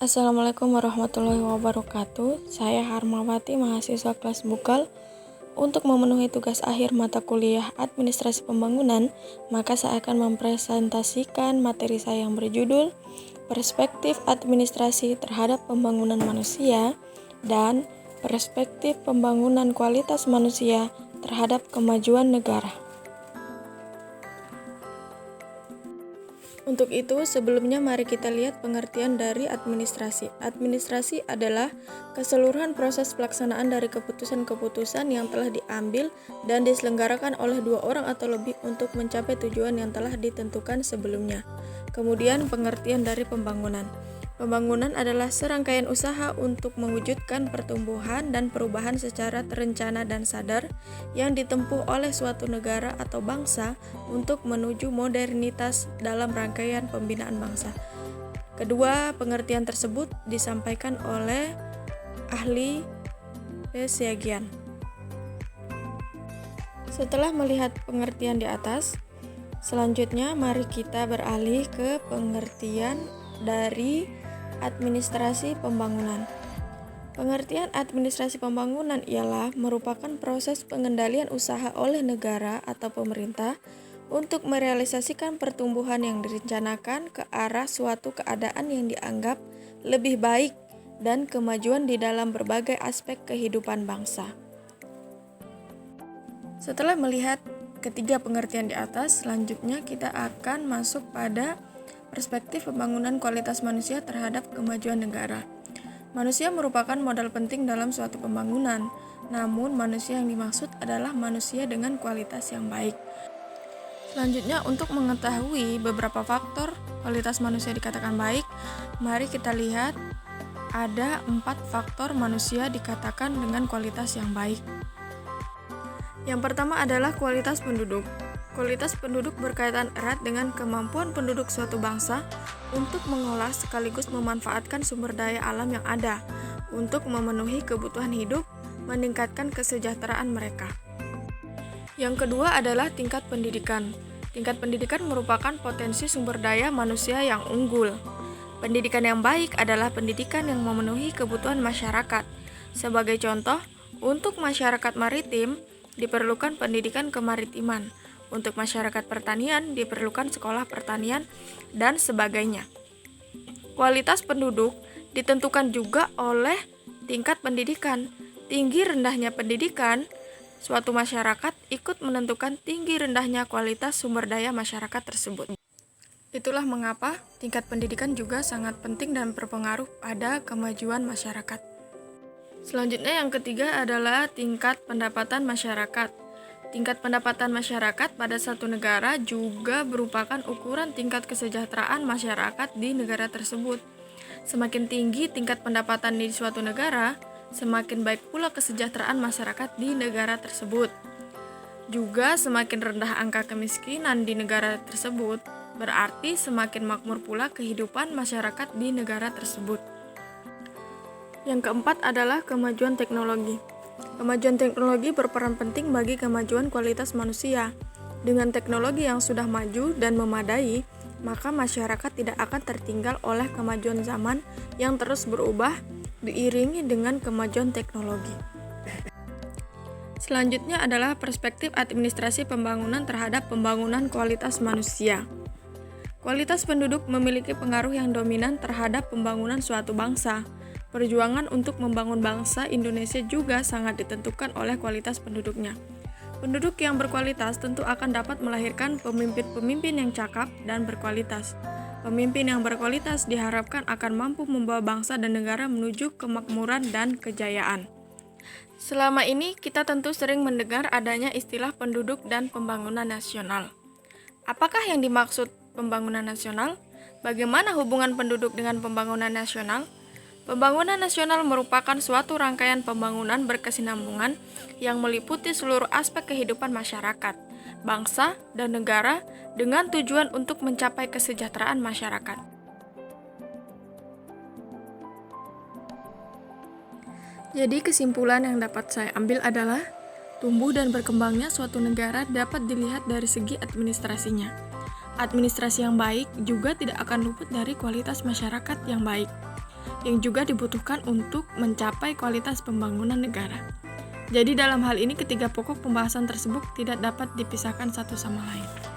Assalamualaikum warahmatullahi wabarakatuh. Saya Harmawati, mahasiswa kelas Bukal. Untuk memenuhi tugas akhir mata kuliah Administrasi Pembangunan, maka saya akan mempresentasikan materi saya yang berjudul Perspektif Administrasi Terhadap Pembangunan Manusia dan Perspektif Pembangunan Kualitas Manusia Terhadap Kemajuan Negara. Untuk itu, sebelumnya mari kita lihat pengertian dari administrasi. Administrasi adalah keseluruhan proses pelaksanaan dari keputusan-keputusan yang telah diambil dan diselenggarakan oleh dua orang atau lebih untuk mencapai tujuan yang telah ditentukan sebelumnya. Kemudian, pengertian dari pembangunan. Pembangunan adalah serangkaian usaha untuk mewujudkan pertumbuhan dan perubahan secara terencana dan sadar yang ditempuh oleh suatu negara atau bangsa untuk menuju modernitas dalam rangkaian pembinaan bangsa. Kedua pengertian tersebut disampaikan oleh ahli Pesiagian. Setelah melihat pengertian di atas, selanjutnya mari kita beralih ke pengertian dari administrasi pembangunan. Pengertian administrasi pembangunan ialah merupakan proses pengendalian usaha oleh negara atau pemerintah untuk merealisasikan pertumbuhan yang direncanakan ke arah suatu keadaan yang dianggap lebih baik dan kemajuan di dalam berbagai aspek kehidupan bangsa. Setelah melihat ketiga pengertian di atas, selanjutnya kita akan masuk pada perspektif pembangunan kualitas manusia terhadap kemajuan negara. Manusia merupakan modal penting dalam suatu pembangunan, namun manusia yang dimaksud adalah manusia dengan kualitas yang baik. Selanjutnya, untuk mengetahui beberapa faktor kualitas manusia dikatakan baik, mari kita lihat ada 4 faktor manusia dikatakan dengan kualitas yang baik. Yang pertama adalah kualitas penduduk. Kualitas penduduk berkaitan erat dengan kemampuan penduduk suatu bangsa untuk mengolah sekaligus memanfaatkan sumber daya alam yang ada untuk memenuhi kebutuhan hidup, meningkatkan kesejahteraan mereka. Yang kedua adalah tingkat pendidikan. Tingkat pendidikan merupakan potensi sumber daya manusia yang unggul. Pendidikan yang baik adalah pendidikan yang memenuhi kebutuhan masyarakat. Sebagai contoh, untuk masyarakat maritim diperlukan pendidikan kemaritiman. Untuk masyarakat pertanian diperlukan sekolah pertanian dan sebagainya. Kualitas penduduk ditentukan juga oleh tingkat pendidikan. Tinggi rendahnya pendidikan suatu masyarakat ikut menentukan tinggi rendahnya kualitas sumber daya masyarakat tersebut. Itulah mengapa tingkat pendidikan juga sangat penting dan berpengaruh pada kemajuan masyarakat. Selanjutnya yang ketiga adalah tingkat pendapatan masyarakat. Tingkat pendapatan masyarakat pada satu negara juga merupakan ukuran tingkat kesejahteraan masyarakat di negara tersebut. Semakin tinggi tingkat pendapatan di suatu negara, semakin baik pula kesejahteraan masyarakat di negara tersebut. Juga semakin rendah angka kemiskinan di negara tersebut, berarti semakin makmur pula kehidupan masyarakat di negara tersebut. Yang keempat adalah kemajuan teknologi. Kemajuan teknologi berperan penting bagi kemajuan kualitas manusia. Dengan teknologi yang sudah maju dan memadai, maka masyarakat tidak akan tertinggal oleh kemajuan zaman yang terus berubah diiringi dengan kemajuan teknologi. Selanjutnya adalah perspektif administrasi pembangunan terhadap pembangunan kualitas manusia. Kualitas penduduk memiliki pengaruh yang dominan terhadap pembangunan suatu bangsa. Perjuangan untuk membangun bangsa Indonesia juga sangat ditentukan oleh kualitas penduduknya. Penduduk yang berkualitas tentu akan dapat melahirkan pemimpin-pemimpin yang cakap dan berkualitas. Pemimpin yang berkualitas diharapkan akan mampu membawa bangsa dan negara menuju kemakmuran dan kejayaan. Selama ini kita tentu sering mendengar adanya istilah penduduk dan pembangunan nasional. Apakah yang dimaksud pembangunan nasional? Bagaimana hubungan penduduk dengan pembangunan nasional? Pembangunan nasional merupakan suatu rangkaian pembangunan berkesinambungan yang meliputi seluruh aspek kehidupan masyarakat, bangsa, dan negara dengan tujuan untuk mencapai kesejahteraan masyarakat. Jadi kesimpulan yang dapat saya ambil adalah tumbuh dan berkembangnya suatu negara dapat dilihat dari segi administrasinya. Administrasi yang baik juga tidak akan luput dari kualitas masyarakat yang baik. yang juga dibutuhkan untuk mencapai kualitas pembangunan negara. Jadi dalam hal ini ketiga pokok pembahasan tersebut tidak dapat dipisahkan satu sama lain.